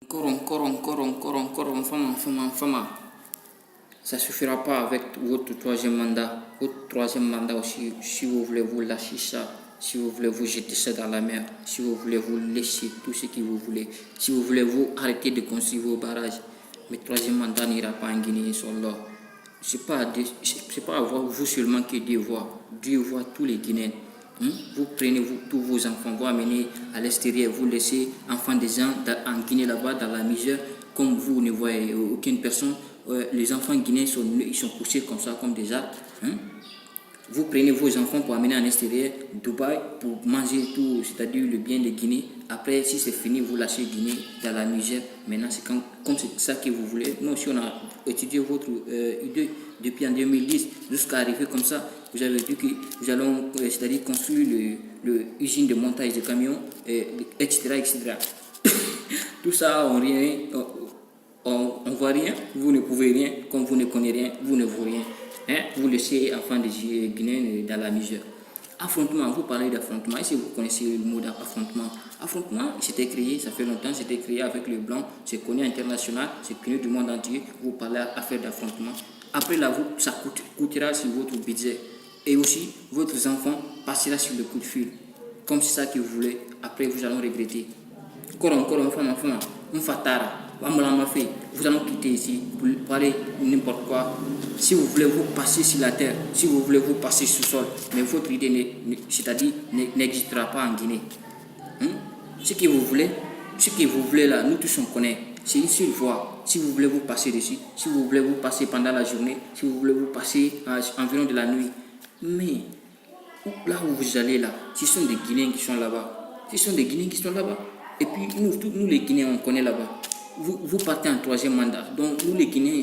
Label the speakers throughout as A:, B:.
A: Encore, ça suffira pas avec votre troisième mandat. Votre troisième mandat aussi, si vous voulez vous lâcher ça, si vous voulez vous jeter ça dans la mer, si vous voulez vous laisser tout ce que vous voulez, si vous voulez vous arrêter de construire vos barrages, mais troisième mandat n'ira pas en Guinée, Inch'Allah. C'est pas vous seulement qui Dieu voit. Dieu voit tous les Guinéens. Vous prenez tous vos enfants, vous amenez à l'extérieur, vous laissez enfants des gens en Guinée là-bas, dans la misère, comme vous ne voyez aucune personne. Les enfants guinéens ils sont poussés comme ça, comme des arbres. Vous prenez vos enfants pour amener en extérieur, Dubaï, pour manger tout, c'est-à-dire le bien de Guinée. Après, si c'est fini, vous lâchez Guinée dans la misère. Maintenant, c'est comme c'est ça que vous voulez. Nous aussi, on a étudié votre idée depuis en 2010 jusqu'à arriver comme ça. Vous avez dit que nous allons, c'est-à-dire construire l'usine de montage de camions, etc., etc. Tout ça, on voit rien, vous ne pouvez rien, comme vous ne connaissez rien, vous ne voulez rien. Vous laissez enfants des Guinéens dans la misère. Affrontement, vous parlez d'affrontement. Est-ce que vous connaissez le mot d'affrontement? Affrontement, c'était créé, ça fait longtemps, c'était créé avec les Blancs, c'est connu international, c'est connu du monde entier. Vous parlez affaire d'affrontement. Après là, ça coûtera sur votre budget. Et aussi, votre enfant passera sur le coup de fil. Comme c'est ça que vous voulez, après vous allez regretter. Vous allez quitter ici pour parler n'importe quoi. Si vous voulez vous passer sur la terre, si vous voulez vous passer sur le sol, mais votre idée, c'est-à-dire, n'existera pas en Guinée. Ce que vous voulez là, nous tous on connaît. C'est une seule voie. Si vous voulez vous passer dessus, si vous voulez vous passer pendant la journée, si vous voulez vous passer environ de la nuit. Mais là où vous allez là, ce sont des Guinéens qui sont là-bas. Ce sont des Guinéens qui sont là-bas. Et puis nous les Guinéens, on connaît là-bas. Vous partez en troisième mandat. Donc nous les Guinéens,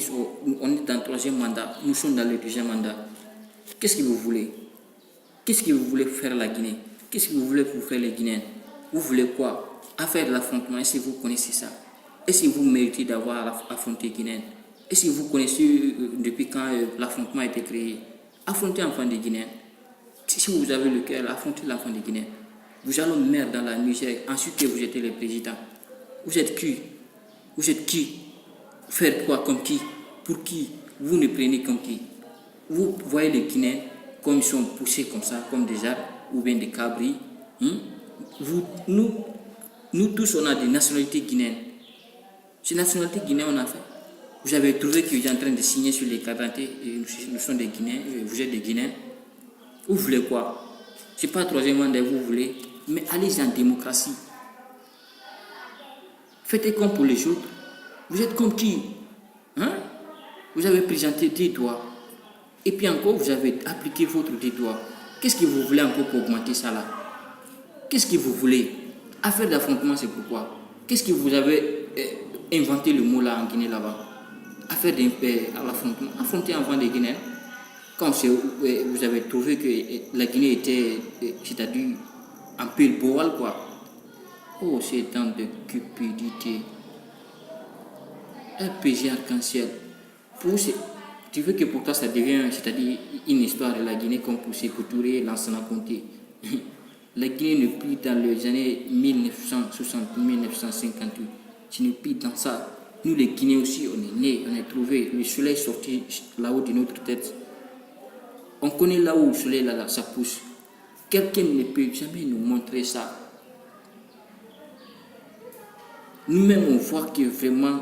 A: on est en troisième mandat. Nous sommes dans le deuxième mandat. Qu'est-ce que vous voulez? Qu'est-ce que vous voulez faire la Guinée? Qu'est-ce que vous voulez pour faire les Guinéens? Vous voulez quoi? Affaire de l'affrontement, est-ce que vous connaissez ça? Est-ce que vous méritez d'avoir affronté Guinéens? Est-ce que vous connaissez depuis quand l'affrontement a été créé? Affrontez l'enfant des Guinéens. Si vous avez le cœur, affrontez l'enfant des Guinéens. Vous allez mourir dans la misère. Ensuite que vous êtes le président. Vous êtes qui? Vous êtes qui? Faire quoi comme qui? Pour qui? Vous ne prenez comme qui? Vous voyez les Guinéens comme ils sont poussés comme ça, comme des arbres ou bien des cabris. Nous tous, on a des nationalités guinéennes. Ces nationalités guinéennes, on a fait. Vous avez trouvé que vous êtes en train de signer sur les cartes d'identité. Nous sommes des Guinéens, vous êtes des Guinéens. Vous voulez quoi? Ce n'est pas troisième mandat, vous voulez. Mais allez en démocratie. Faites comme pour les autres. Vous êtes comme qui? Vous avez présenté des doigts. Et puis encore, vous avez appliqué votre doigts. Qu'est-ce que vous voulez encore pour augmenter ça là? Qu'est-ce que vous voulez? Affaire d'affrontement, c'est pourquoi? Qu'est-ce que vous avez inventé le mot là en Guinée là-bas? Affaire d'affrontement. Affronter avant des Guinéens. Quand vous avez trouvé que la Guinée était, c'est-à-dire, un peu le boal, quoi. Oh, c'est tant de cupidité. Un PG arc-en-ciel. Tu veux que pour toi ça devienne, c'est-à-dire, une histoire de la Guinée comme pour Sékou Touré, Lansana Conté. La Guinée n'est plus dans les années 1960-1958. Tu n'es plus dans ça. Nous, les Guinéens aussi, on est nés, on a trouvé le soleil sorti là-haut de notre tête. On connaît là où le soleil, là, ça pousse. Quelqu'un ne peut jamais nous montrer ça. Nous-mêmes, on voit que vraiment,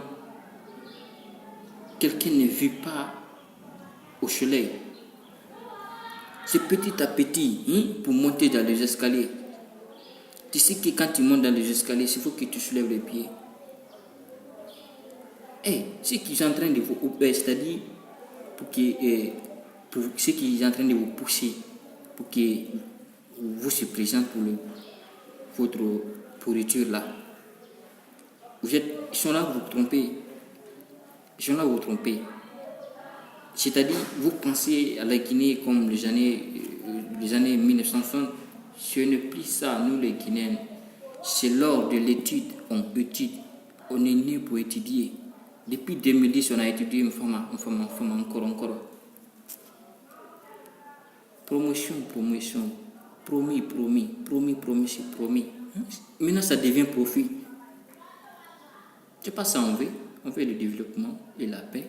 A: quelqu'un ne vit pas au soleil. C'est petit à petit pour monter dans les escaliers. Tu sais que quand tu montes dans les escaliers, il faut que tu soulèves les pieds. Ce qu'ils sont en train de vous c'est-à-dire pour ceux qui sont en train de vous pousser pour que vous se présentez pour votre pourriture là. Ils sont là pour vous tromper. Ils sont là pour vous tromper. C'est-à-dire, vous pensez à la Guinée comme les années 1960. Ce n'est plus ça, nous les Guinéens. C'est lors de l'étude, on étudie. On est né pour étudier. Depuis 2010, on a étudié une femme encore. Promotion. Promis, c'est promis. Maintenant, ça devient profit. C'est pas ça on veut. On veut le développement et la paix.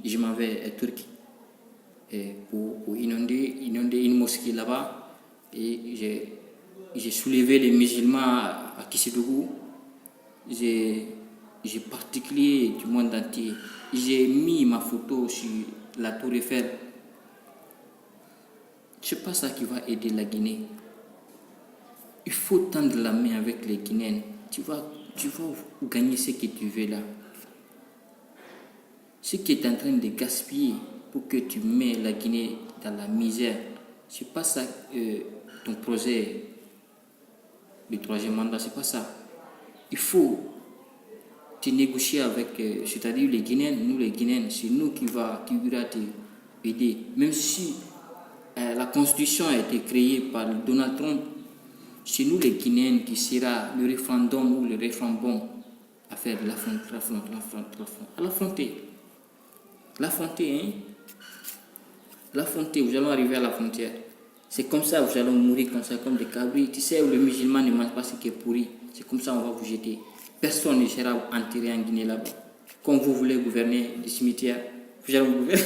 A: Je m'en vais à Turquie pour inonder une mosquée là-bas. Et j'ai soulevé les musulmans à Kissidougou. J'ai particulier du monde entier. J'ai mis ma photo sur la tour Eiffel. C'est pas ça qui va aider la Guinée. Il faut tendre la main avec les Guinéens. Tu vas gagner ce que tu veux là. Ce qui est en train de gaspiller pour que tu mets la Guinée dans la misère, c'est pas ça ton projet du troisième mandat, c'est pas ça. Il faut te négocier avec, c'est-à-dire les Guinéens, nous les Guinéens, c'est nous qui va t'aider. Même si la constitution a été créée par Donald Trump, c'est nous les Guinéens qui sera le référendum ou le référendum à faire de l'affronter, vous allons arriver à la frontière. C'est comme ça, vous allez mourir comme ça, comme des cabris. Tu sais, où le musulman ne mange pas ce qui est pourri. C'est comme ça, on va vous jeter. Personne ne sera enterré en Guinée là-bas. Comme vous voulez gouverner des cimetières, vous allez gouverner.